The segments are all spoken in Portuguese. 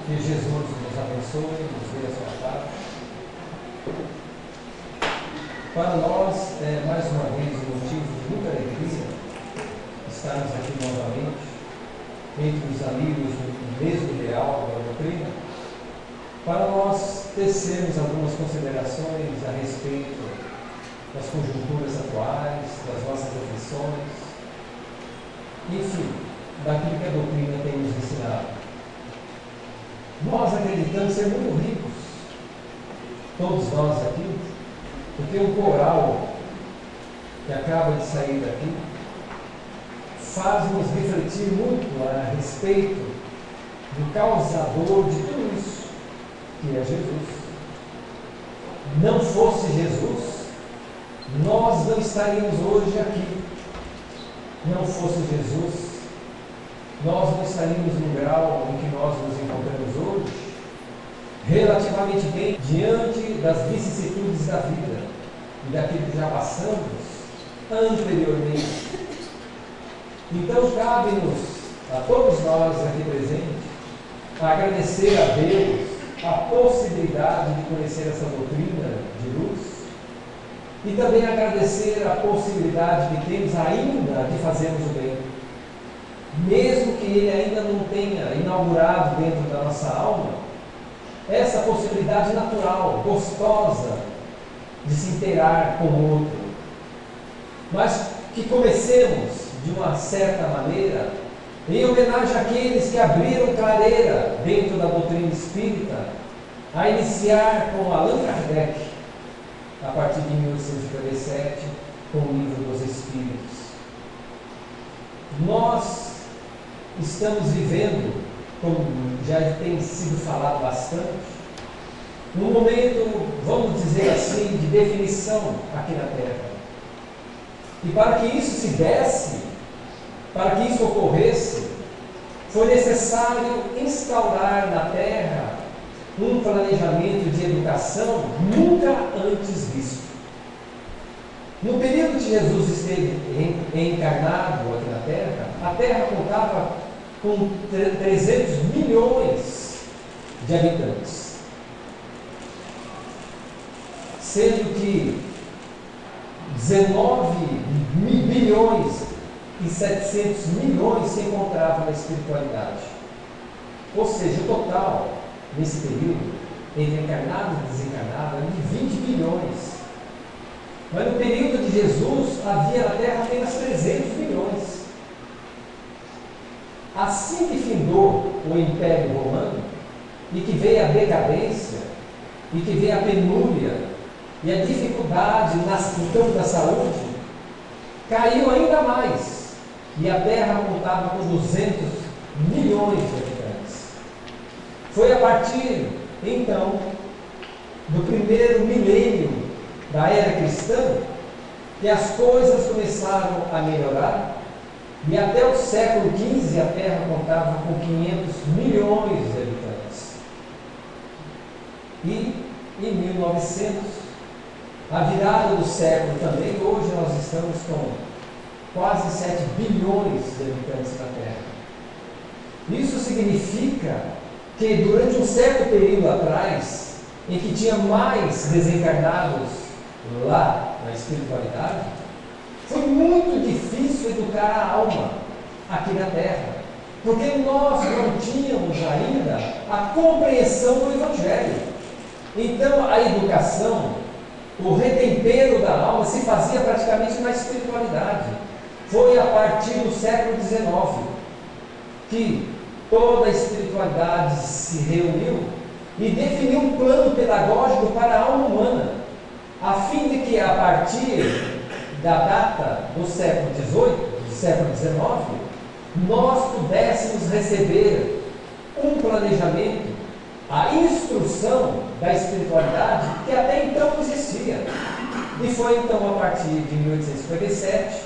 Que Jesus nos abençoe, nos dê a sua paz. Para nós, é mais uma vez um motivo de muita alegria estarmos aqui novamente, entre os amigos do mesmo ideal da doutrina, para nós tecermos algumas considerações a respeito das conjunturas atuais, das nossas aflições, enfim, daquilo que a doutrina tem nos ensinado. Nós acreditamos ser muito ricos, todos nós aqui, porque o coral que acaba de sair daqui faz-nos refletir muito a respeito do causador de tudo isso, que é Jesus. Não fosse Jesus, nós não estaríamos hoje aqui. Não fosse Jesus, nós não estaríamos no grau em que nós nos encontramos hoje, relativamente bem diante das vicissitudes da vida e daquilo que já passamos anteriormente. Então, cabe-nos, a todos nós aqui presentes, agradecer a Deus a possibilidade de conhecer essa doutrina de luz e também agradecer a possibilidade que temos ainda de fazermos o bem. Mesmo que ele ainda não tenha inaugurado dentro da nossa alma essa possibilidade natural, gostosa, de se inteirar com o outro. Mas que comecemos, de uma certa maneira, em homenagem àqueles que abriram clareira dentro da doutrina espírita, a iniciar com Allan Kardec, a partir de 1857, com o Livro dos Espíritos. Nós estamos vivendo, como já tem sido falado bastante, num momento, vamos dizer assim, de definição aqui na Terra. E para que isso se desse, para que isso ocorresse, foi necessário instaurar na Terra um planejamento de educação nunca antes visto. No período que Jesus esteve encarnado aqui na Terra, a Terra contava com 300 milhões de habitantes, sendo que 19 bilhões e 700 milhões se encontravam na espiritualidade. Ou seja, o total, nesse período, entre encarnados e desencarnados, era de 20 bilhões. Mas no período de Jesus, havia na Terra apenas 300 milhões. Assim que findou o Império Romano, e que veio a decadência, e que veio a penúria, e a dificuldade no campo da saúde, caiu ainda mais, e a Terra contava com 200 milhões de habitantes. Foi a partir, então, do primeiro milênio da era cristã, que as coisas começaram a melhorar, e até o século XV a Terra contava com 500 milhões de habitantes. E em 1900, a virada do século também, hoje nós estamos com quase 7 bilhões de habitantes na Terra. Isso significa que durante um certo período atrás, em que tinha mais desencarnados lá na espiritualidade, foi muito difícil educar a alma aqui na Terra, porque nós não tínhamos ainda a compreensão do Evangelho. Então a educação, o retempero da alma se fazia praticamente na espiritualidade. Foi a partir do século XIX que toda a espiritualidade se reuniu e definiu um plano pedagógico para a alma humana, a fim de que, a partir da data do século XVIII, do século XIX, nós pudéssemos receber um planejamento, a instrução da espiritualidade que até então não existia. E foi então a partir de 1857,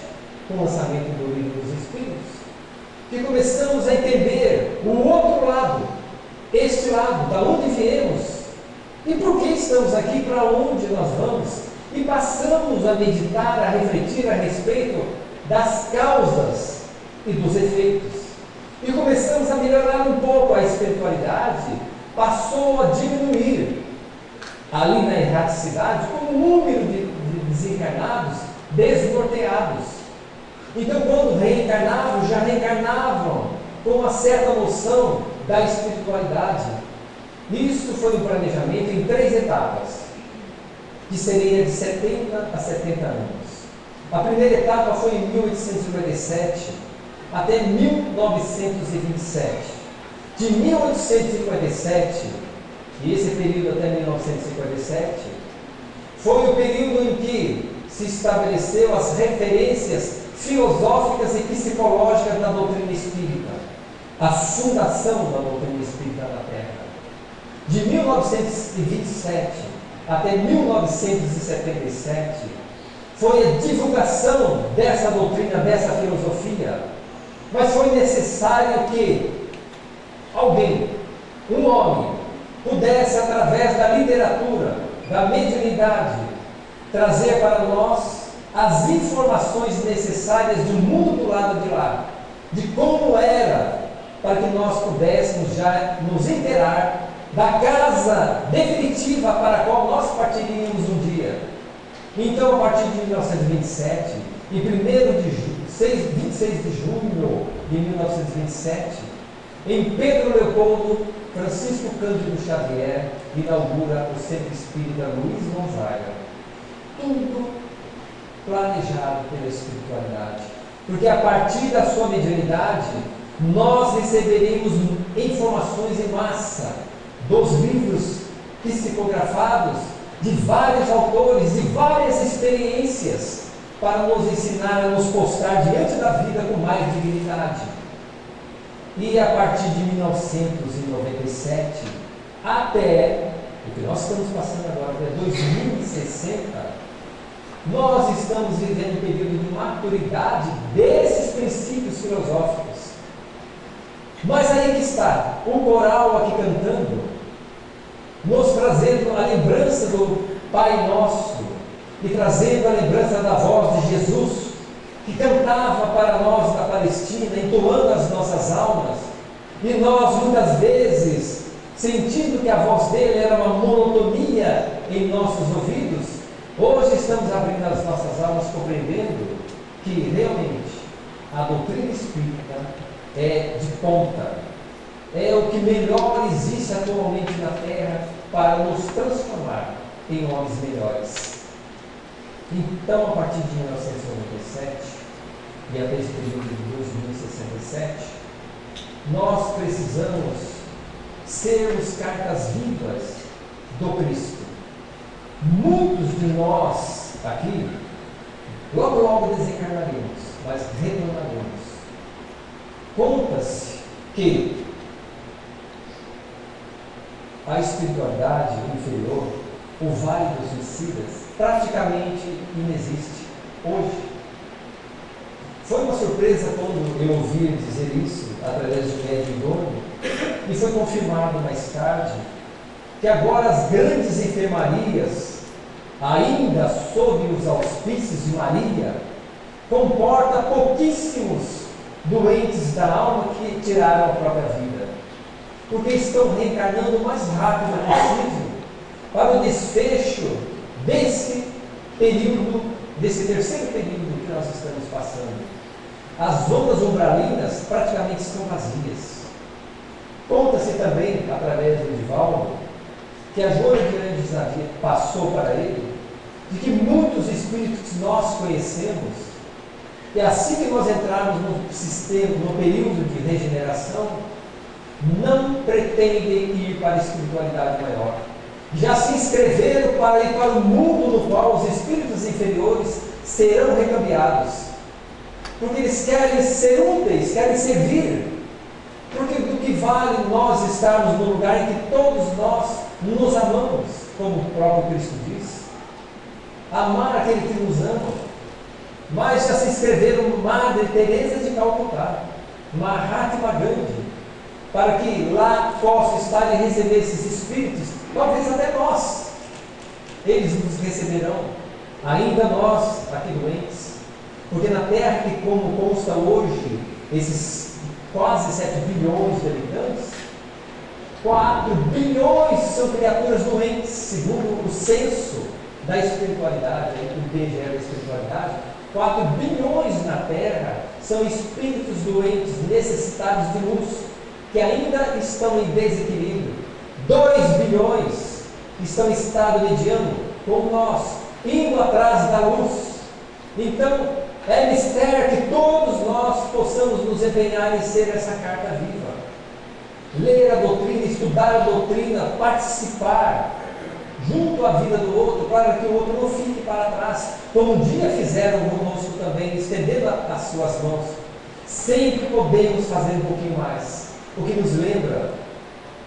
com o lançamento do Livro dos Espíritos, que começamos a entender o outro lado, este lado, da onde viemos, e por que estamos aqui, para onde nós vamos, e passamos a meditar, a refletir a respeito das causas e dos efeitos. E começamos a melhorar um pouco. A espiritualidade passou a diminuir ali na erraticidade com o número de desencarnados desnorteados. Então, quando reencarnavam, já reencarnavam com uma certa noção da espiritualidade. Isso foi um planejamento em 3 etapas, que seria de 70 a 70 anos. A primeira etapa foi em 1857 até 1927. De 1857, e esse período até 1957, foi o período em que se estabeleceu as referências filosóficas e psicológicas da doutrina espírita, a fundação da doutrina espírita na Terra. De 1927 até 1977, foi a divulgação dessa doutrina, dessa filosofia. Mas foi necessário que alguém, um homem, pudesse, através da literatura, da mediunidade, trazer para nós as informações necessárias do mundo do lado de lá, de como era, para que nós pudéssemos já nos inteirar da casa definitiva para a qual nós partiríamos um dia. Então, a partir de 1927, em 26 de junho de 1927, em Pedro Leopoldo, Francisco Cândido Xavier inaugura o Centro Espírita Luiz Gonzaga. Tudo planejado pela espiritualidade, porque a partir da sua mediunidade nós receberemos informações em massa dos livros psicografados de vários autores, de várias experiências, para nos ensinar a nos postar diante da vida com mais dignidade. E a partir de 1997 até o que nós estamos passando agora, até 2060, nós estamos vivendo um período de maturidade desses princípios filosóficos. Mas aí que está o coral aqui cantando, nos trazendo a lembrança do Pai Nosso e trazendo a lembrança da voz de Jesus, que cantava para nós na Palestina, entoando as nossas almas, e nós muitas vezes, sentindo que a voz dele era uma monotonia em nossos ouvidos, hoje estamos abrindo as nossas almas, compreendendo que realmente a doutrina espírita é de ponta, é o que melhor existe atualmente na Terra para nos transformar em homens melhores. Então, a partir de 1997 e até esse período de 2067, nós precisamos sermos cartas vivas do Cristo. Muitos de nós aqui, logo desencarnaremos, mas retornaremos. Conta-se que a espiritualidade inferior, o Vale dos Suicidas, praticamente inexiste hoje. Foi uma surpresa quando eu ouvi dizer isso através do médium idôneo, e foi confirmado mais tarde que agora as grandes enfermarias, ainda sob os auspícios de Maria, comporta pouquíssimos doentes da alma que tiraram a própria vida, porque estão reencarnando o mais rápido possível para o desfecho desse período, desse terceiro período que nós estamos passando. As ondas umbralinas praticamente estão vazias. Conta-se também, através do Divaldo, que a Joana de Andes passou para ele, de que muitos espíritos que nós conhecemos, e assim que nós entrarmos no sistema, no período de regeneração, não pretendem ir para a espiritualidade maior. Já se inscreveram para ir para o mundo no qual os espíritos inferiores serão recambiados. Porque eles querem ser úteis, querem servir. Porque do que vale nós estarmos no lugar em que todos nós nos amamos, como o próprio Cristo diz? Amar aquele que nos ama. Mas já se inscreveram Madre Teresa de Calcutá, Mahatma Gandhi, para que lá possa estar e receber esses espíritos, talvez até nós. Eles nos receberão, ainda nós, aqui doentes, porque na Terra, que como consta hoje, esses quase 7 bilhões de habitantes, 4 bilhões são criaturas doentes, segundo o censo da espiritualidade, do IBGE da espiritualidade. 4 bilhões na Terra são espíritos doentes, necessitados de luz, que ainda estão em desequilíbrio. 2 bilhões estão em estado mediano, como nós, indo atrás da luz. Então, é mistério que todos nós possamos nos empenhar em ser essa carta viva. Ler a doutrina, estudar a doutrina, participar junto à vida do outro, para que o outro não fique para trás, como um dia fizeram conosco também, estendendo as suas mãos. Sempre podemos fazer um pouquinho mais, o que nos lembra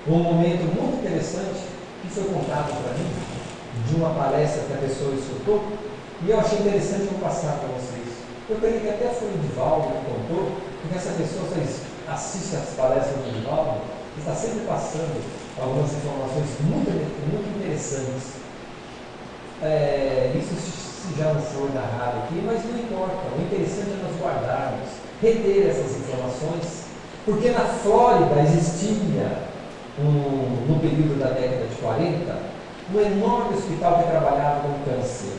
um momento muito interessante que foi contado para mim, de uma palestra que a pessoa escutou, e eu achei interessante eu passar para vocês. Eu creio que até foi o Divaldo que contou, porque essa pessoa assiste às palestras do Divaldo, e está sempre passando algumas informações muito interessantes. Isso se já não for narrado aqui, mas não importa. O interessante é nós guardarmos, reter essas informações, porque na Flórida existia, no período da década de 40, um enorme hospital que trabalhava com câncer.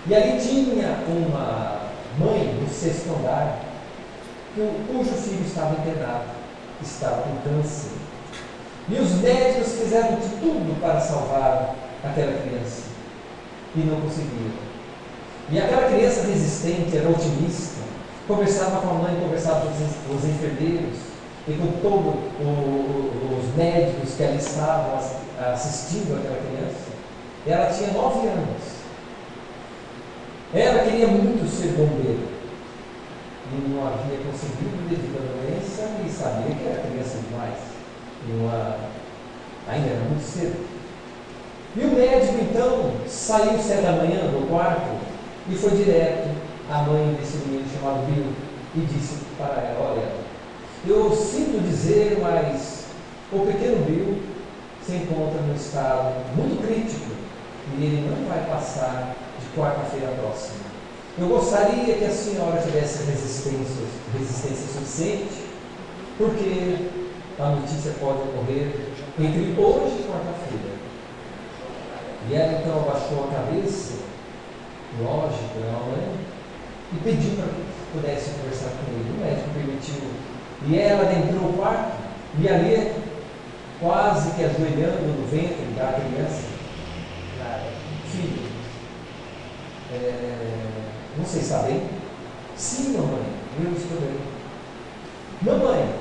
E ali tinha uma mãe do 6º andar, cujo filho estava internado, estava com câncer. E os médicos fizeram de tudo para salvar aquela criança. E não conseguiram. E aquela criança resistente, era otimista, conversava com a mãe, conversava com os enfermeiros e com todos os médicos que ali estavam assistindo aquela criança. Ela tinha 9 anos. Ela queria muito ser bombeiro. E não havia conseguido devido à doença e sabia que era criança demais. Ainda era muito cedo. E o médico então saiu 7 da manhã do quarto e foi direto à mãe desse menino chamado Bill e disse para ela: olha, eu sinto dizer, mas o pequeno Bill se encontra num estado muito crítico e ele não vai passar de quarta-feira próxima. Eu gostaria que a senhora tivesse resistência suficiente, porque a notícia pode ocorrer entre hoje e quarta-feira. E ela então abaixou a cabeça, lógico, é uma mãe, e pediu para que pudesse conversar com ele. O médico permitiu. E ela adentrou o quarto, e ali, quase que ajoelhando no ventre da criança: filho, você está bem? Sim, mamãe, eu estou bem. Mamãe,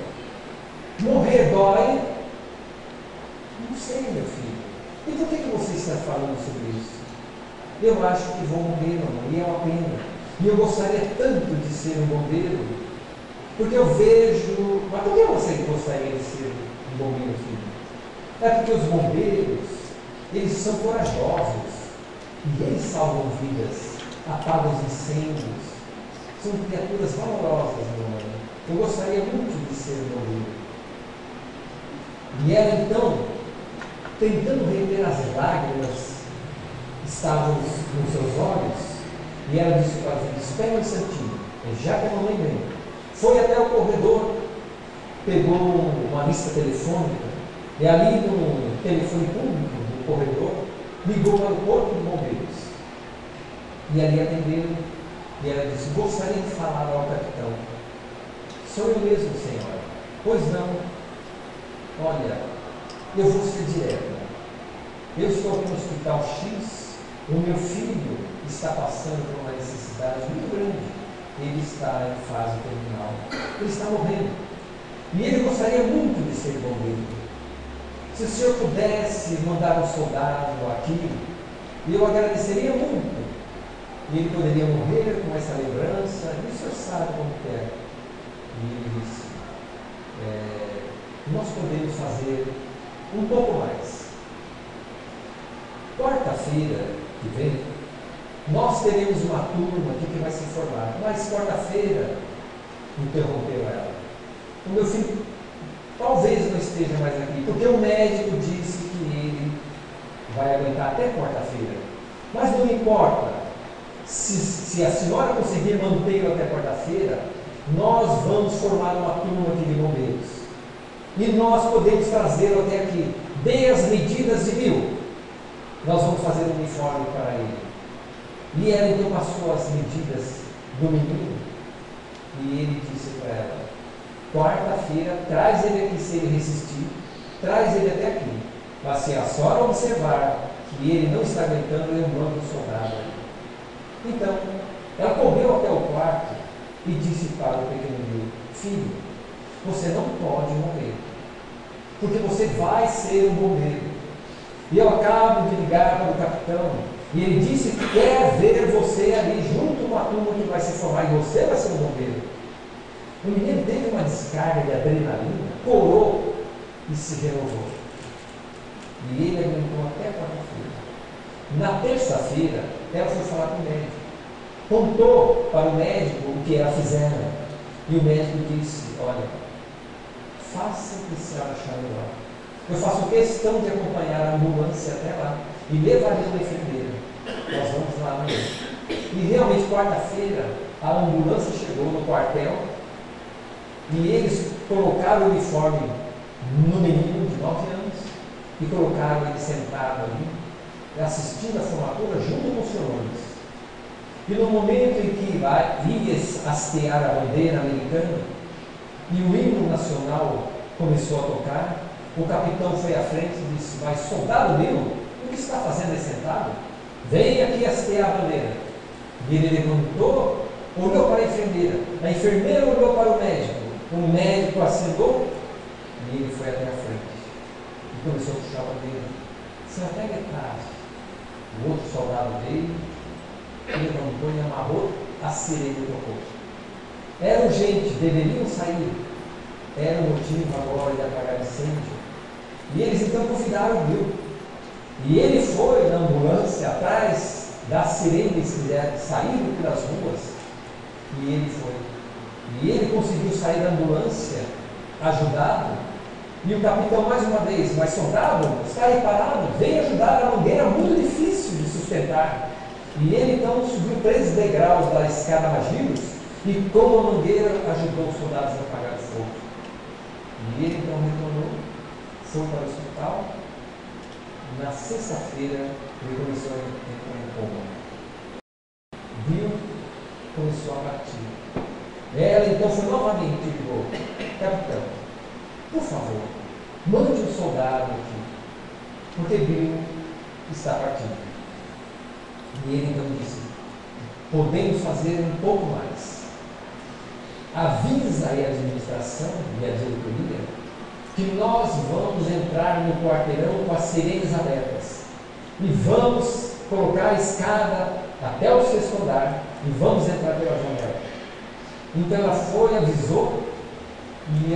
morrer dói? Não sei, meu filho. E por que você está falando sobre isso? Eu acho que vou morrer, mamãe, e é uma pena. E eu gostaria tanto de ser um bombeiro, porque eu vejo... Mas por que você gostaria de ser um bombeiro, filho? É porque os bombeiros, eles são corajosos, e eles salvam vidas, apagam os incêndios. São criaturas valorosas, mamãe. Eu gostaria muito de ser um bombeiro. E ela então, tentando reter as lágrimas que estavam nos seus olhos, e ela disse para o filho: espera um instantinho, já que a mamãe vem. Foi até o corredor, pegou uma lista telefônica, e ali no telefone público do corredor, ligou para o Corpo de Bombeiros. E ali atenderam, e ela disse: gostaria de falar ao capitão. Sou eu mesmo, senhora. Pois não. Olha, eu vou ser direta. Eu estou aqui no hospital X, o meu filho está passando por uma necessidade muito grande. Ele está em fase terminal. Ele está morrendo. E ele gostaria muito de ser bombeiro. Se o senhor pudesse mandar um soldado aqui, eu agradeceria muito. E ele poderia morrer com essa lembrança. E o senhor sabe como que é. E ele disse: nós podemos fazer um pouco mais. Quarta-feira que vem, nós teremos uma turma aqui que vai se formar. Mas quarta-feira, interrompeu ela, o meu filho talvez não esteja mais aqui, porque o médico disse que ele vai aguentar até quarta-feira. Mas não importa, se a senhora conseguir mantê-lo até quarta-feira, nós vamos formar uma turma aqui de bombeiros. E nós podemos trazê-lo até aqui. Dê as medidas de Bill. Nós vamos fazer um uniforme para ele. E ela então passou as medidas do menino. E ele disse para ela: quarta-feira, traz ele aqui se ele resistir. Traz ele até aqui. Mas se a senhora observar que ele não está aguentando, eu mando um soldado. Então, ela correu até o quarto e disse para o pequeno Bill: filho, você não pode morrer, porque você vai ser um bombeiro. E eu acabo de ligar para o capitão, e ele disse que quer ver você ali junto com a turma que vai se formar, e você vai ser um bombeiro. O menino teve uma descarga de adrenalina, corou e se renovou. E ele aguentou até quarta-feira. Na terça-feira, ela foi falar com o médico. Contou para o médico o que ela fizera. E o médico disse: olha, faça o que a senhora achar melhor. Eu faço questão de acompanhar a ambulância até lá e levarei uma enfermeira. Nós vamos lá amanhã. E realmente, quarta-feira, a ambulância chegou no quartel e eles colocaram o uniforme no menino de 9 anos e colocaram ele sentado ali, assistindo a formatura junto com os senhores. E no momento em que ia hastear a bandeira americana e o hino nacional começou a tocar, o capitão foi à frente e disse: mas soldado meu, o que está fazendo aí sentado? Vem aqui hastear a bandeira. E ele levantou, olhou para a enfermeira olhou para o médico acenou e ele foi até a frente e começou a puxar a bandeira. Senhor, pega atrás. O outro soldado veio, levantou e amarrou a sirene do corpo. Era urgente, deveriam sair. Era o motivo agora de apagar incêndio. E eles então convidaram o Bill. E ele foi na ambulância atrás das sirenes que saíram pelas ruas. E ele foi. E ele conseguiu sair da ambulância ajudado. E o capitão mais uma vez: mas soldado, está aí parado, vem ajudar, a mangueira muito difícil de sustentar. E ele então subiu 13 degraus da escada Magiros e com a mangueira ajudou os soldados a apagar o fogo. E ele então retornou, foi para o hospital. Na sexta-feira ele começou a entrar em coma. Bill começou a partir. Ela então foi novamente e ligou: capitão, por favor, mande um soldado aqui, porque Bill está partindo. E ele então disse: podemos fazer um pouco mais. Avisa aí a administração e a diretoria que nós vamos entrar no quarteirão com as sirenes abertas e vamos colocar a escada até o 6º andar e vamos entrar pela janela. Então ela foi, avisou, e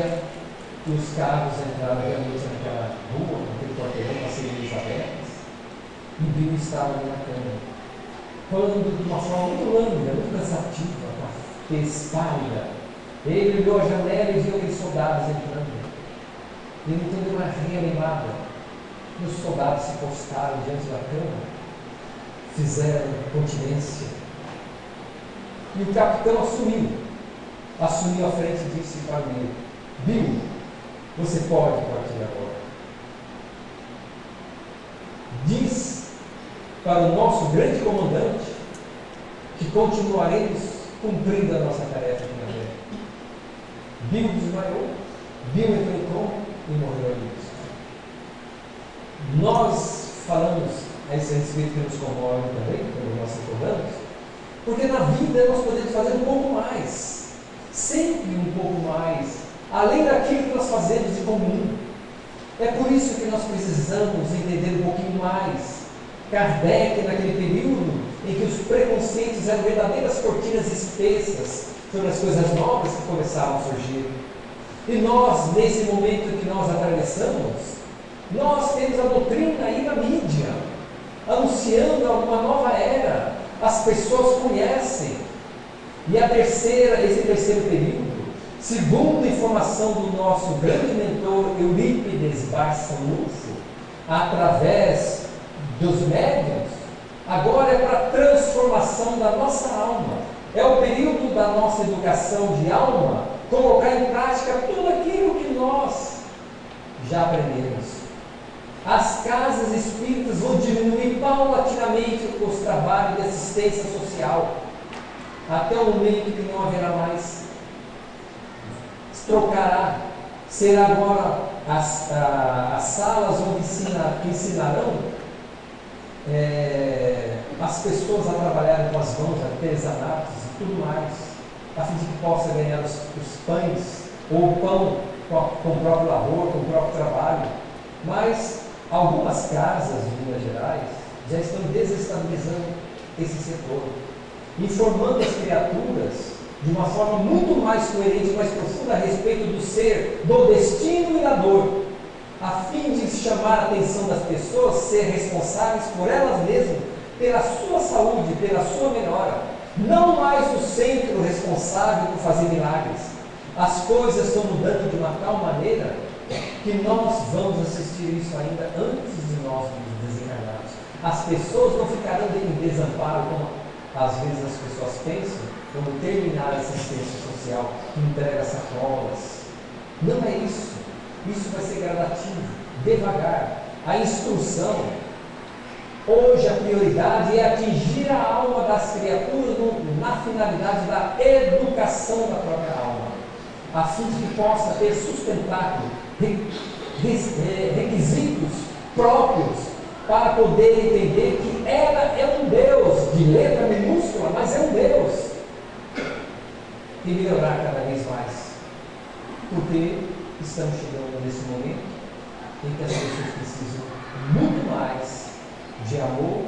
os carros entraram realmente naquela rua, naquele quarteirão com as sirenes abertas, e Bill estava ali na cama, falando de uma forma muito lânguida, muito cansativa, com a tez pálida. Ele olhou a janela e viu aqueles soldados entrando. Ele não deu uma reanimada. E os soldados se postaram diante da cama, fizeram continência. E o capitão assumiu a frente e disse para ele: Bill, você pode partir agora. Diz para o nosso grande comandante que continuaremos cumprindo a nossa tarefa aqui na terra. Bill desmaiou, Bill entrou em coma e morreu ali. Nós falamos a esse respeito que nos comove também, como nós recordamos, porque na vida nós podemos fazer um pouco mais, sempre um pouco mais, além daquilo que nós fazemos de comum. É por isso que nós precisamos entender um pouquinho mais. Kardec, naquele período em que os preconceitos eram verdadeiras cortinas espessas sobre as coisas novas que começavam a surgir. E nós, nesse momento que nós atravessamos, nós temos a doutrina aí na mídia, anunciando uma nova era. As pessoas conhecem. E esse terceiro período, segundo a informação do nosso grande mentor Eurípides Barçanufo, através dos médiuns, agora é para a transformação da nossa alma, É o período da nossa educação de alma colocar em prática tudo aquilo que nós já aprendemos. As casas espíritas vão diminuir paulatinamente os trabalhos de assistência social, até o momento que não haverá mais. Trocará. Será agora as salas onde ensinarão as pessoas a trabalharem com as mãos, artesanatos e tudo mais, a fim de que possa ganhar os pães, ou o pão com o próprio labor, com o próprio trabalho. Mas algumas casas de Minas Gerais já estão desestabilizando esse setor, informando as criaturas de uma forma muito mais coerente, mais profunda a respeito do ser, do destino e da dor, a fim de chamar a atenção das pessoas, ser responsáveis por elas mesmas, pela sua saúde, pela sua melhora. Não mais o centro responsável por fazer milagres. As coisas estão mudando de uma tal maneira que nós vamos assistir isso ainda antes de nós desencarnados. As pessoas não ficarão em desamparo, como às vezes as pessoas pensam, quando terminar a assistência social, que entrega sacolas. Não é isso. Isso vai ser gradativo, devagar. A instrução, hoje a prioridade é atingir a alma das criaturas na finalidade da educação da própria alma, a fim de que possa ter sustentáculo, requisitos próprios para poder entender que ela é um Deus, de letra minúscula, mas é um Deus, e melhorar cada vez mais, porque estamos chegando nesse momento em que as pessoas precisam muito mais de amor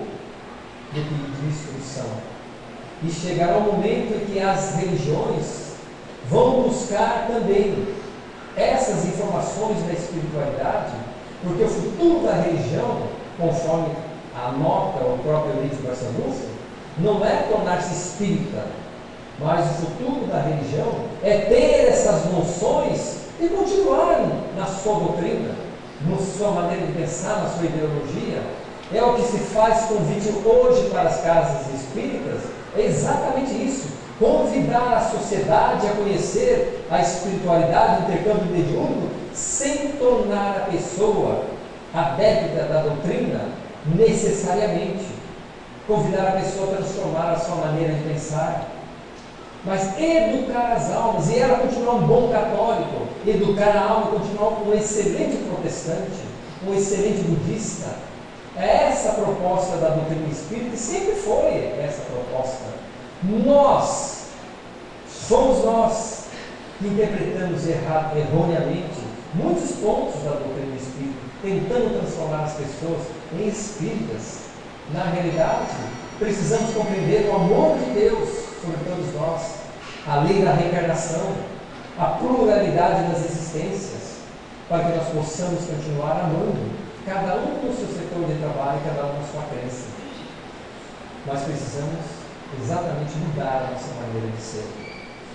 do que de instrução, e chegará o momento em que as religiões vão buscar também essas informações da espiritualidade, porque o futuro da religião, conforme anota o próprio Eurico Garcia Lúcia, não é tornar-se espírita, mas o futuro da religião é ter essas noções e continuar na sua doutrina, na sua maneira de pensar, na sua ideologia. É o que se faz convite hoje para as casas espíritas, é exatamente isso: convidar a sociedade a conhecer a espiritualidade, o intercâmbio mediúnico, sem tornar a pessoa adepta da doutrina necessariamente. Convidar a pessoa a transformar a sua maneira de pensar, mas educar as almas, e ela continuar um bom católico, educar a alma e continuar um excelente protestante, um excelente budista. É essa a proposta da doutrina espírita, e sempre foi essa proposta. Somos nós que interpretamos erroneamente muitos pontos da doutrina espírita, tentando transformar as pessoas em espíritas. Na realidade, precisamos compreender o amor de Deus sobre todos nós, a lei da reencarnação, a pluralidade das existências, para que nós possamos continuar amando, cada um no seu setor de trabalho, cada um na sua crença. Nós precisamos exatamente mudar a nossa maneira de ser.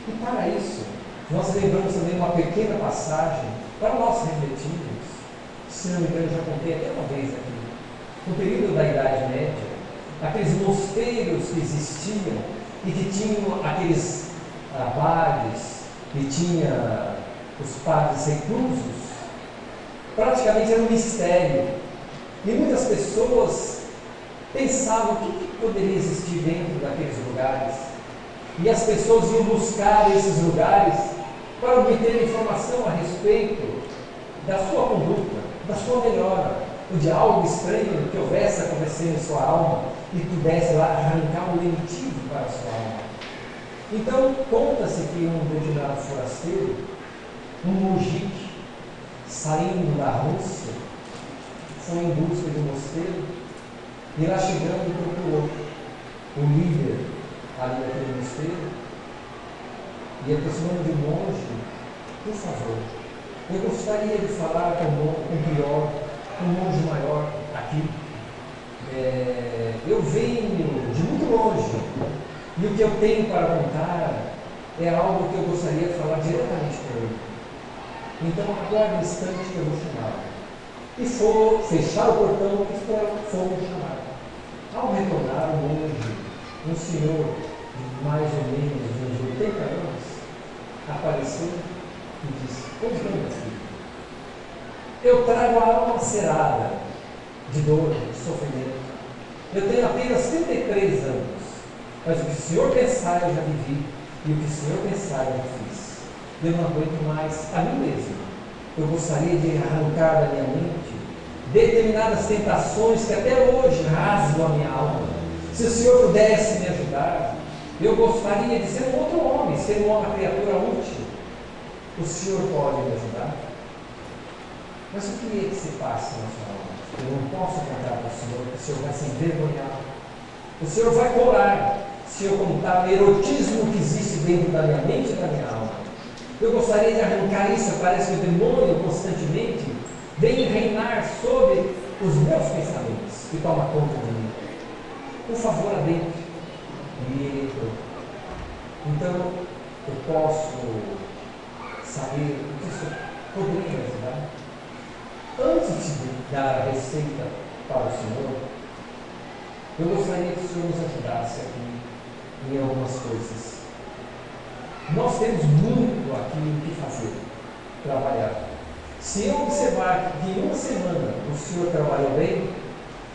E para isso, nós lembramos também uma pequena passagem para nós refletirmos. Se não me engano, já contei até uma vez aqui. No período da Idade Média, aqueles mosteiros que existiam e que tinham aqueles abades, que tinha os padres reclusos, praticamente era um mistério. E muitas pessoas pensavam o que poderia existir dentro daqueles lugares. E as pessoas iam buscar esses lugares para obter informação a respeito da sua conduta, da sua melhora, ou de algo estranho que houvesse acontecendo em sua alma e pudesse lá arrancar um lenitivo para a sua alma. Então, conta-se que um determinado forasteiro, um mojique, saindo da Rússia, foi em busca de um mosteiro, e lá chegando procurou o líder ali daquele mosteiro, e aproximando de um monge: por favor, eu gostaria de falar com o prior, com um monge maior aqui. Eu venho de muito longe, e o que eu tenho para contar é algo que eu gostaria de falar diretamente com ele. Então aguarde um instante que eu vou chamar. E for fechar o portão e foram chamar. Ao retornar, o monge, um senhor de mais ou menos uns 80 anos, apareceu e disse: pois bem, meu filho, eu trago a alma lacerada de dor, de sofrimento. Eu tenho apenas 33 anos, mas o que o Senhor pensar eu já vivi, e o que o Senhor pensar eu já fiz. Eu não aguento mais a mim mesmo. Eu gostaria de arrancar da minha mente determinadas tentações que até hoje rasgam a minha alma. Se o Senhor pudesse me ajudar, eu gostaria de ser um outro homem, ser uma criatura útil. O Senhor pode me ajudar? Mas o que é que se passa na sua alma? Eu não posso contar para o Senhor, porque o Senhor vai se envergonhar. O Senhor vai corar se eu contar o erotismo que existe dentro da minha mente e da minha alma. Eu gostaria de arrancar isso. Parece que o demônio constantemente vem reinar sobre os meus pensamentos e toma conta de mim. Por favor, adentre. E ele entrou. Então, eu posso saber o que isso poderia me ajudar? Antes de dar a receita para o Senhor, eu gostaria que o Senhor nos ajudasse aqui em algumas coisas. Nós temos muito aqui o que fazer, trabalhar. Se eu observar que em uma semana o Senhor trabalhou bem,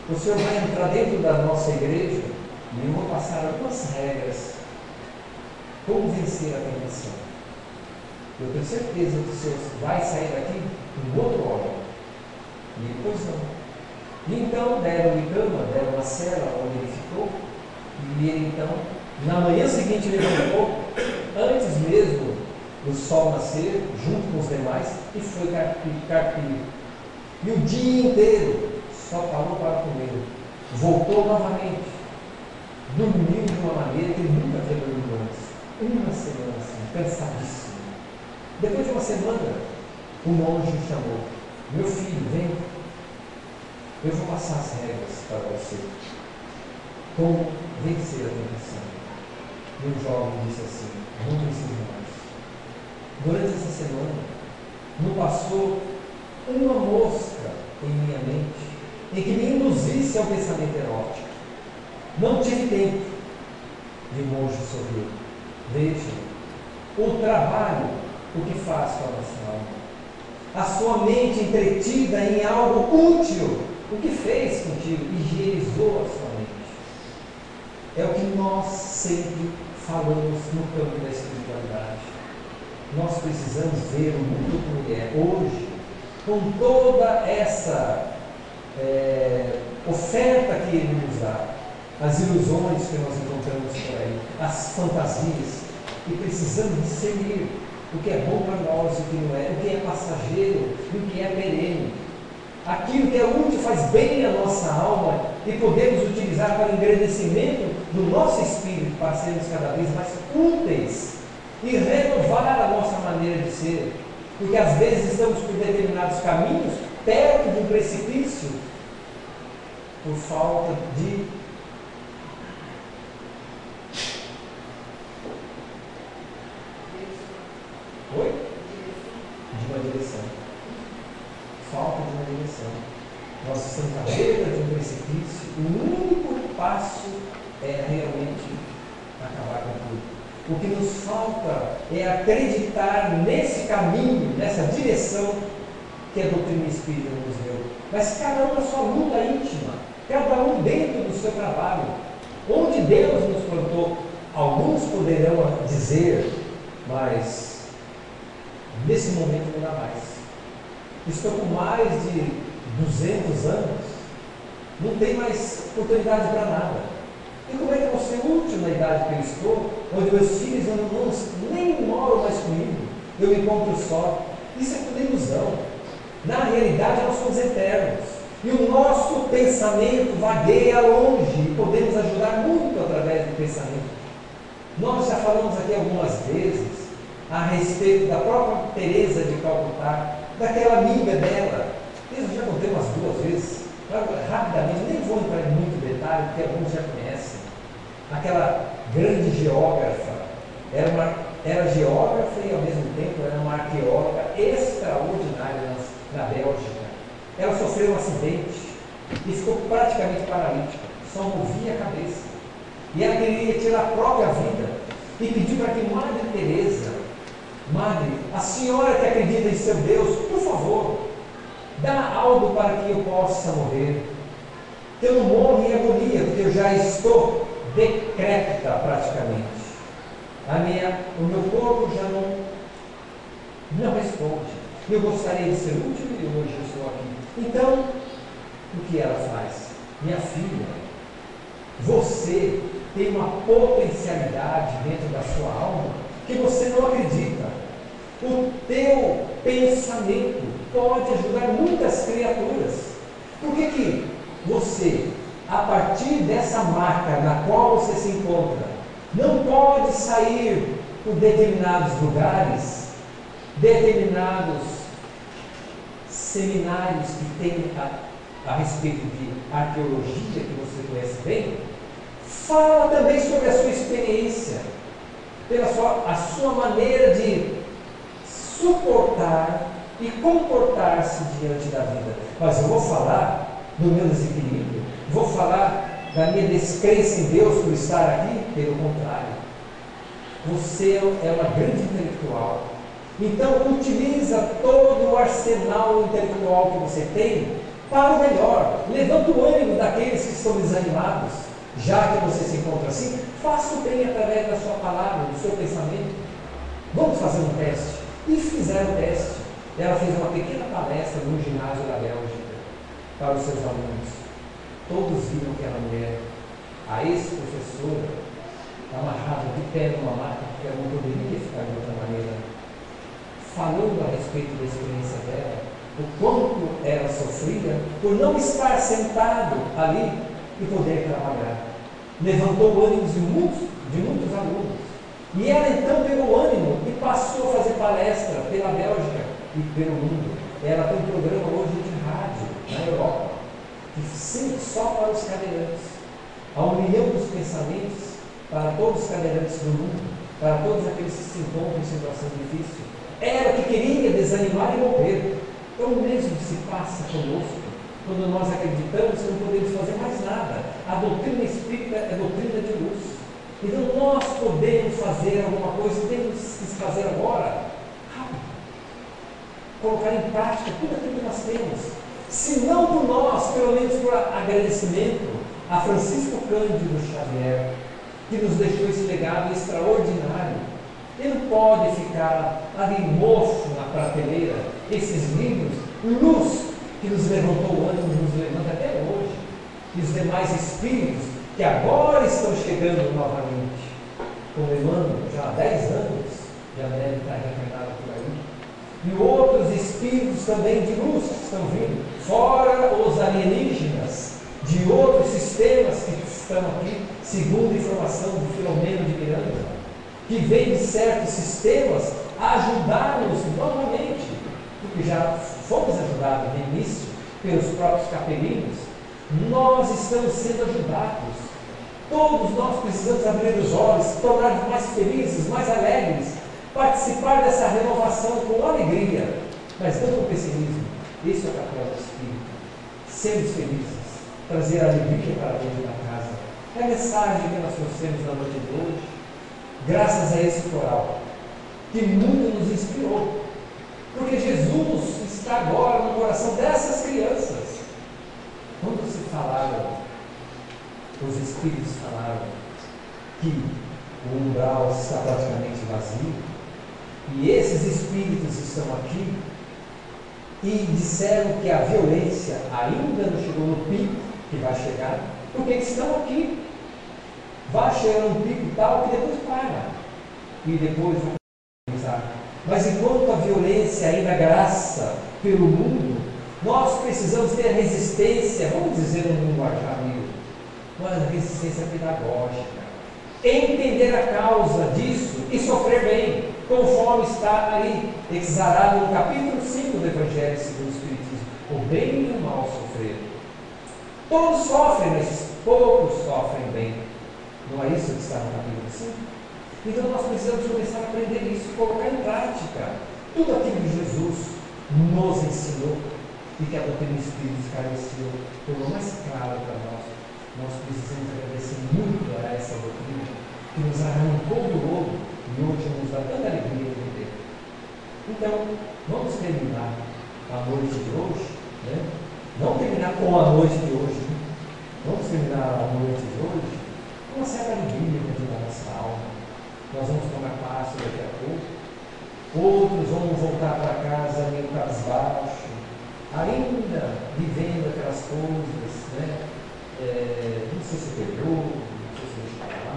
o Senhor vai entrar dentro da nossa igreja e eu vou passar algumas regras como vencer a tentação. Eu tenho certeza que o Senhor vai sair daqui um outro homem. E depois não. E então deram-lhe cama, deram uma cela onde ele ficou, e ele então, na manhã seguinte, levantou, antes mesmo do sol nascer, junto com os demais, e foi carpir. E o dia inteiro só parou para comer. Voltou novamente. Dormiu de uma maneira que ele nunca havia dormido antes. Uma semana assim, cansadíssimo. Depois de uma semana, o monge o chamou: meu filho, vem, eu vou passar as regras para você. Como vencer a tentação. E o jovem disse assim: não preciso mais. Durante essa semana, não passou uma mosca em minha mente em que me induzisse ao pensamento erótico. Não tive tempo. E o monge sorriu. Veja, o trabalho, o que faz com a nossa alma. A sua mente entretida em algo útil, o que fez contigo? Higienizou a sua mente. É o que nós sempre falamos no campo da espiritualidade. Nós precisamos ver o mundo como ele é hoje, com toda essa oferta que ele nos dá, as ilusões que nós encontramos por aí, as fantasias, e precisamos discernir o que é bom para nós e o que não é, o que é passageiro e o que é perene. Aquilo que é útil faz bem à nossa alma e podemos utilizar para o engrandecimento do nosso espírito, para sermos cada vez mais úteis e renovar a nossa maneira de ser. Porque às vezes estamos por determinados caminhos, perto de um precipício, por falta de uma direção. Falta de uma direção. Nós estamos à beira de um precipício. O único passo é realmente acabar com tudo. O que nos falta é acreditar nesse caminho, nessa direção que a doutrina espírita nos deu. Mas cada um na sua luta íntima, cada um dentro do seu trabalho, onde Deus nos plantou. Alguns poderão dizer, mas nesse momento não dá mais. Estou com mais de 200 anos, não tem mais oportunidade para nada. E como é que eu vou ser útil na idade que eu estou, onde meus filhos nem moram mais comigo, eu me encontro só? Isso é tudo ilusão. Na realidade, nós somos eternos. E o nosso pensamento vagueia longe e podemos ajudar muito através do pensamento. Nós já falamos aqui algumas vezes a respeito da própria Teresa de Calcutá, daquela amiga dela. Eu já contei umas 2 vezes, rapidamente, nem vou entrar em muito detalhe, porque alguns já conhecem. Aquela grande geógrafa, era geógrafa e ao mesmo tempo era uma arqueóloga extraordinária na Bélgica. Ela sofreu um acidente e ficou praticamente paralítica, só movia a cabeça. E ela queria tirar a própria vida. E pediu para que Madre Teresa, Madre, a senhora que acredita em seu Deus, por favor, dá algo para que eu possa morrer. Que eu não morra em agonia, porque eu já estou decrépita praticamente. O meu corpo já não responde. Eu gostaria de ser útil e hoje eu estou aqui. Então, o que ela faz? Minha filha, você tem uma potencialidade dentro da sua alma que você não acredita. O teu pensamento pode ajudar muitas criaturas. Por que você, a partir dessa marca na qual você se encontra, não pode sair por determinados lugares, determinados seminários que tem a respeito de arqueologia, que você conhece bem? Fala também sobre a sua experiência, a sua maneira de suportar e comportar-se diante da vida. Mas eu vou falar do meu desequilíbrio, vou falar da minha descrença em Deus por estar aqui? Pelo contrário, você é uma grande intelectual. Então utiliza todo o arsenal intelectual que você tem para o melhor. Levanta o ânimo daqueles que estão desanimados. Já que você se encontra assim, faça o bem através da sua palavra, do seu pensamento. Vamos fazer um teste. E fizeram o teste. Ela fez uma pequena palestra no ginásio da Bélgica para os seus alunos. Todos viram aquela mulher, a ex-professora, amarrada de pé numa maca, porque ela não poderia ficar de outra maneira, falando a respeito da experiência dela, o quanto ela sofria por não estar sentado ali e poder trabalhar. Levantou o ânimo de muitos alunos. E ela então pegou o ânimo e passou a fazer palestra pela Bélgica e pelo mundo. Ela tem um programa hoje de rádio na Europa, que sempre só para os cadeirantes. A união dos pensamentos para todos os cadeirantes do mundo, para todos aqueles que se encontram em situação difícil. Ela que queria desanimar e morrer. É o mesmo que se passa conosco, quando nós acreditamos que não podemos fazer mais nada. A doutrina espírita é doutrina de luz. Então nós podemos fazer alguma coisa, temos que fazer agora, rápido. Colocar em prática tudo aquilo que nós temos. Se não por nós, pelo menos por agradecimento a Francisco Cândido Xavier, que nos deixou esse legado extraordinário. Ele não pode ficar ali mofo na prateleira. Esses livros, luz, que nos levantou o ânimo, nos levanta até hoje. E os demais espíritos que agora estão chegando novamente, como Emmanuel, já há 10 anos, já deve estar reencarnado por aí. E outros espíritos também de luz que estão vindo, fora os alienígenas, de outros sistemas que estão aqui, segundo a informação do Filomeno de Miranda, que vem de certos sistemas ajudar-nos novamente, porque já fomos ajudados no início pelos próprios capelinos. Nós estamos sendo ajudados. Todos nós precisamos abrir os olhos, tornar-nos mais felizes, mais alegres, participar dessa renovação com alegria, mas não com pessimismo. Esse é o papel do Espírito. Sermos felizes, trazer alegria para dentro da casa. É a mensagem que nós trouxemos na noite de hoje, graças a esse coral, que muito nos inspirou. Porque Jesus está agora no coração dessas crianças. Quando se falaram, os Espíritos falaram que o umbral está praticamente vazio, e esses Espíritos estão aqui, e disseram que a violência ainda não chegou no pico, que vai chegar, porque eles estão aqui. Vai chegar um pico tal que depois para, e depois vai começar. Mas enquanto a violência ainda graça pelo mundo, nós precisamos ter resistência, vamos dizer no linguajar meio, uma resistência pedagógica, entender a causa disso e sofrer bem, conforme está ali exarado no capítulo 5 do Evangelho segundo o Espiritismo: o bem e o mal sofrer. Todos sofrem, mas poucos sofrem bem. Não é isso que está no capítulo 5? Então nós precisamos começar a aprender isso e colocar em prática tudo aquilo que Jesus nos ensinou e que a doutrina espírita esclareceu, tornou mais claro para nós. nós precisamos agradecer muito a essa doutrina que nos arrancou do lodo e hoje nos dá tanta alegria de viver. Então, vamos terminar a noite de hoje, né? Não terminar com a noite de hoje, né? Vamos terminar a noite de hoje com uma certa alegria dentro da nossa alma. Nós vamos tomar passo daqui a pouco. Outros vão voltar para casa meio cabisbaixo, ainda vivendo aquelas coisas, né? Não sei se perdeu, não sei se deixa para lá.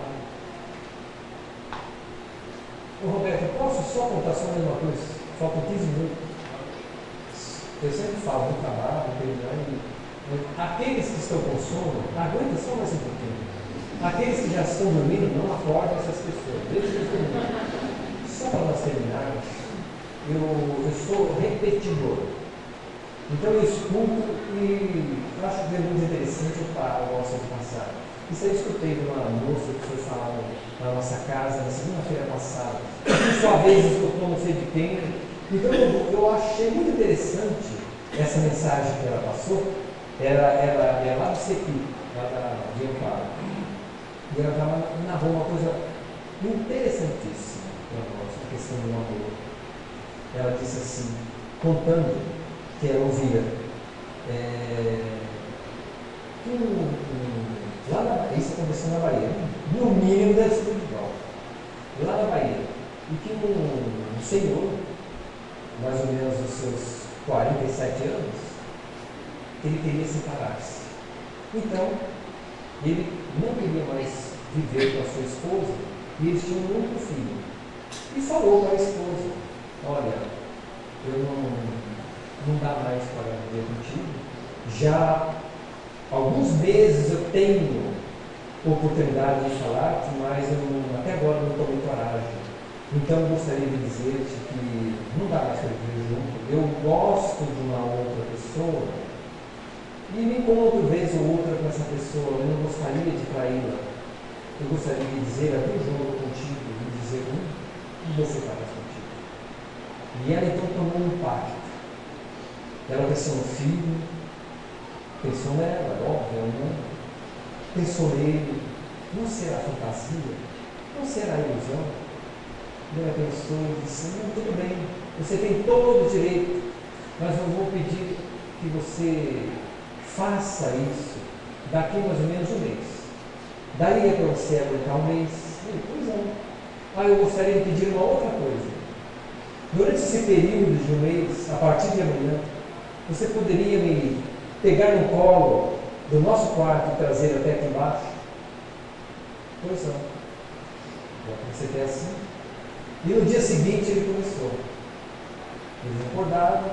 Ô Roberto, posso só contar só mais uma coisa? Faltam 15 minutos. Eu sempre falo no trabalho, aqueles que estão com sono, aguenta só mais um pouquinho. Aqueles que já estão dormindo, não acordem essas pessoas. Deixa eles dormir. Só para nós terminarmos, eu sou repetidor. Então eu escuto e acho que é muito interessante o nosso passado. Isso eu escutei de uma moça que foi falar na nossa casa na segunda-feira passada. Por sua vez escutou não sei de quem. Então eu achei muito interessante essa mensagem que ela passou. Ela é lá do CEPI, lá de Amparo. E ela narrou uma coisa interessantíssima para nós, a questão do amor. Ela disse assim, contando que ela ouvia lá na Bahia, isso aconteceu na Bahia, no mínimo deve ser de volta, lá na Bahia, e que um senhor, mais ou menos dos seus 47 anos, ele queria separar-se. Então, ele não queria mais viver com a sua esposa e eles tinham um único filho. E falou para a esposa, olha, eu não dá mais para viver contigo. Já há alguns meses eu tenho oportunidade de falar, mas até agora não tomei coragem. Então eu gostaria de dizer-te que não dá mais para viver junto. Eu gosto de uma outra pessoa e me encontro vez ou outra com essa pessoa. Eu não gostaria de traí-la. Eu gostaria de dizer, abrir o jogo contigo e dizer, não vou separar contigo. E ela então tomou um pacto. Ela pensou no filho, pensou nela, óbvio, não. Pensou nele, não será fantasia, não será ilusão. E ela pensou e disse, não, tudo bem, você tem todo o direito, mas eu vou pedir que você faça isso daqui mais ou menos um mês. Daria para você aguentar um mês? Pois não. Eu gostaria de pedir uma outra coisa. Durante esse período de um mês, a partir de amanhã, você poderia me pegar no colo do nosso quarto e trazer até aqui embaixo? Pois não. Você quer assim? E no dia seguinte ele começou. Eles acordaram,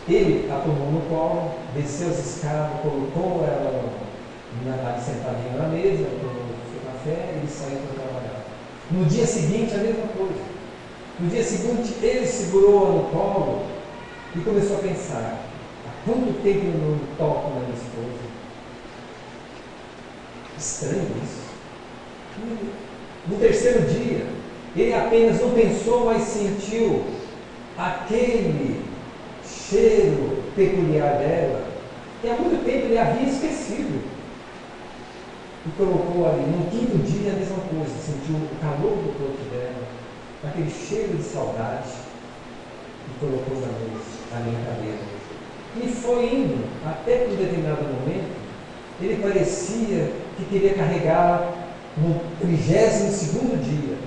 ele a tomou no colo, desceu as escadas, colocou ela sentadinha na mesa, tomou o seu café e ele saiu para trabalhar. No dia seguinte a mesma coisa. No dia seguinte ele segurou-a no colo e começou a pensar, há quanto tempo eu não toco na minha esposa? Estranho isso. No terceiro dia, ele apenas não pensou, mas sentiu aquele cheiro peculiar dela, que há muito tempo ele havia esquecido. E colocou ali, no quinto dia, a mesma coisa, sentiu o calor do corpo dela, aquele cheiro de saudade, e colocou na mesa, ali na cadeira. E foi indo, até que em determinado momento, ele parecia que queria carregá-la no 32º dia,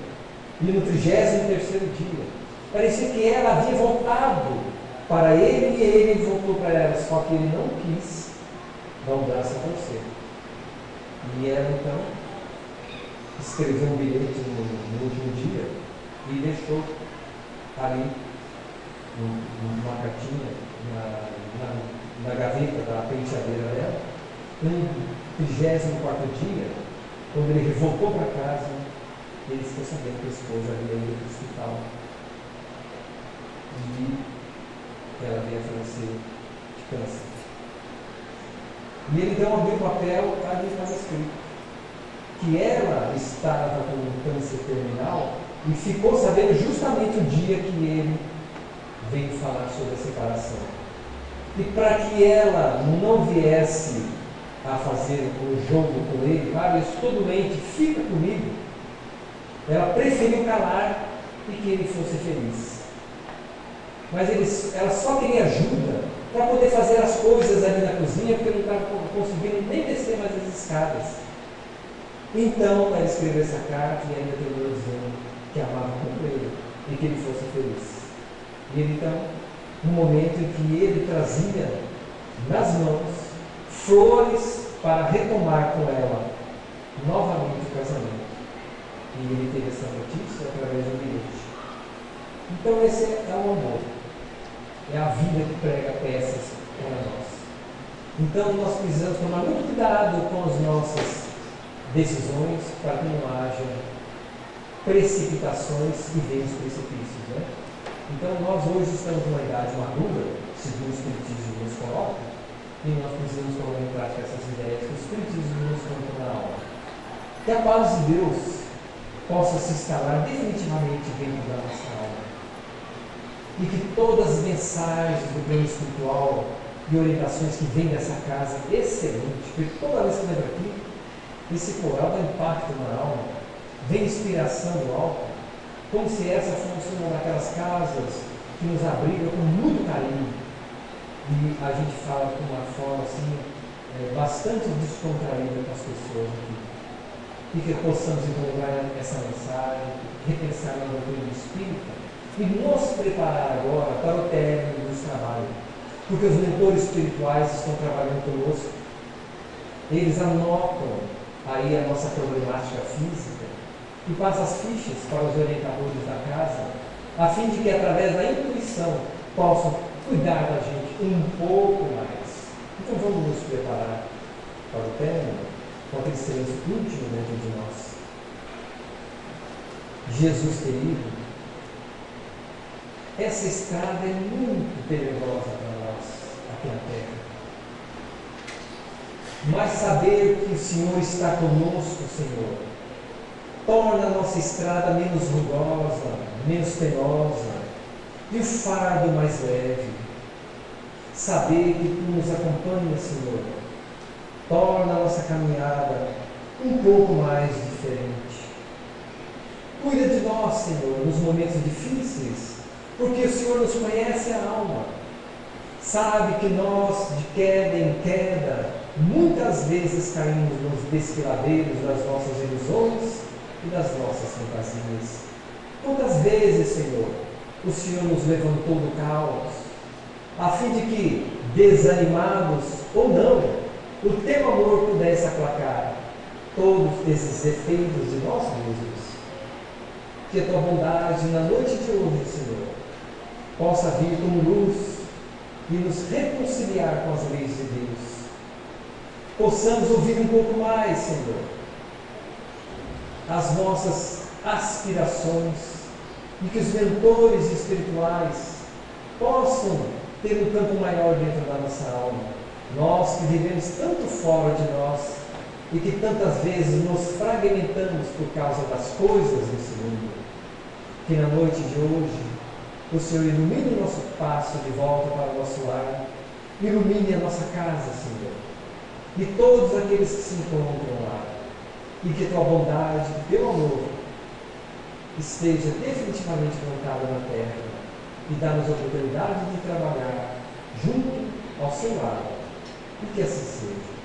e no 33º dia. Parecia que ela havia voltado para ele e ele voltou para ela, só que ele não quis dar um braço a você. E ela então escreveu um bilhete no último dia e deixou ali uma cartinha na gaveta da penteadeira dela. No 34º dia, quando ele voltou para casa, ele ficou sabendo que a esposa havia ido para o hospital e ela veio a falecer de câncer. E ele então abriu o papel, ali estava escrito que ela estava com um câncer terminal e ficou sabendo justamente o dia que ele veio falar sobre a separação. E para que ela não viesse a fazer o jogo com ele, eu estou doente, fica comigo. Ela preferiu calar e que ele fosse feliz. Mas ela só queria ajuda para poder fazer as coisas ali na cozinha, porque ele não estava conseguindo nem descer mais as escadas. Então ela escreveu essa carta e ainda terminou dizendo que amava muito ele e que ele fosse feliz. E ele então, no momento em que ele trazia nas mãos flores para retomar com ela novamente o casamento. E ele teve essa notícia através do bilhete. Então esse é o amor. É a vida que prega peças para nós. Então nós precisamos tomar muito cuidado com as nossas decisões para que não haja precipitações e venham os precipícios. Né? Então nós hoje estamos numa idade madura, segundo o Espiritismo nos coloca, e nós precisamos colocar em prática essas ideias que o Espiritismo nos conta na aula. Que a paz de Deus possa se instalar definitivamente dentro da nossa alma. E que todas as mensagens do plano espiritual e orientações que vêm dessa casa excelente, porque toda vez que eu venho aqui, esse coral dá impacto na alma, vem inspiração do alto, como se essa fosse uma daquelas casas que nos abriga com muito carinho. E a gente fala de uma forma assim, bastante descontraída com as pessoas aqui. E que possamos encontrar essa mensagem, repensar na doutrina espírita e nos preparar agora para o término dos trabalhos. Porque os mentores espirituais estão trabalhando conosco. Eles anotam aí a nossa problemática física e passam as fichas para os orientadores da casa, a fim de que através da intuição possam cuidar da gente um pouco mais. Então vamos nos preparar para o término, com aquele silêncio íntimo dentro de nós. Jesus querido, essa estrada é muito perigosa para nós aqui na Terra. Mas saber que o Senhor está conosco, Senhor, torna a nossa estrada menos rugosa, menos penosa e o fardo mais leve. Saber que Tu nos acompanhas, Senhor, torna a nossa caminhada um pouco mais diferente. Cuida de nós, Senhor, nos momentos difíceis, porque o Senhor nos conhece a alma. Sabe que nós, de queda em queda, muitas vezes caímos nos desfiladeiros das nossas ilusões e das nossas fantasias. Quantas vezes, Senhor, o Senhor nos levantou do caos, a fim de que, desanimados ou não, o Teu amor pudesse aplacar todos esses efeitos de nós mesmos. Que a Tua bondade na noite de hoje, Senhor, possa vir como luz e nos reconciliar com as leis de Deus. Possamos ouvir um pouco mais, Senhor, as nossas aspirações e que os mentores espirituais possam ter um campo maior dentro da nossa alma. Nós que vivemos tanto fora de nós e que tantas vezes nos fragmentamos por causa das coisas desse mundo. Que na noite de hoje o Senhor ilumine o nosso passo de volta para o nosso lar, ilumine a nossa casa, Senhor, e todos aqueles que se encontram lá, e que Tua bondade, Teu amor esteja definitivamente plantada na terra e dá-nos a oportunidade de trabalhar junto ao Seu lado, e que assim seja.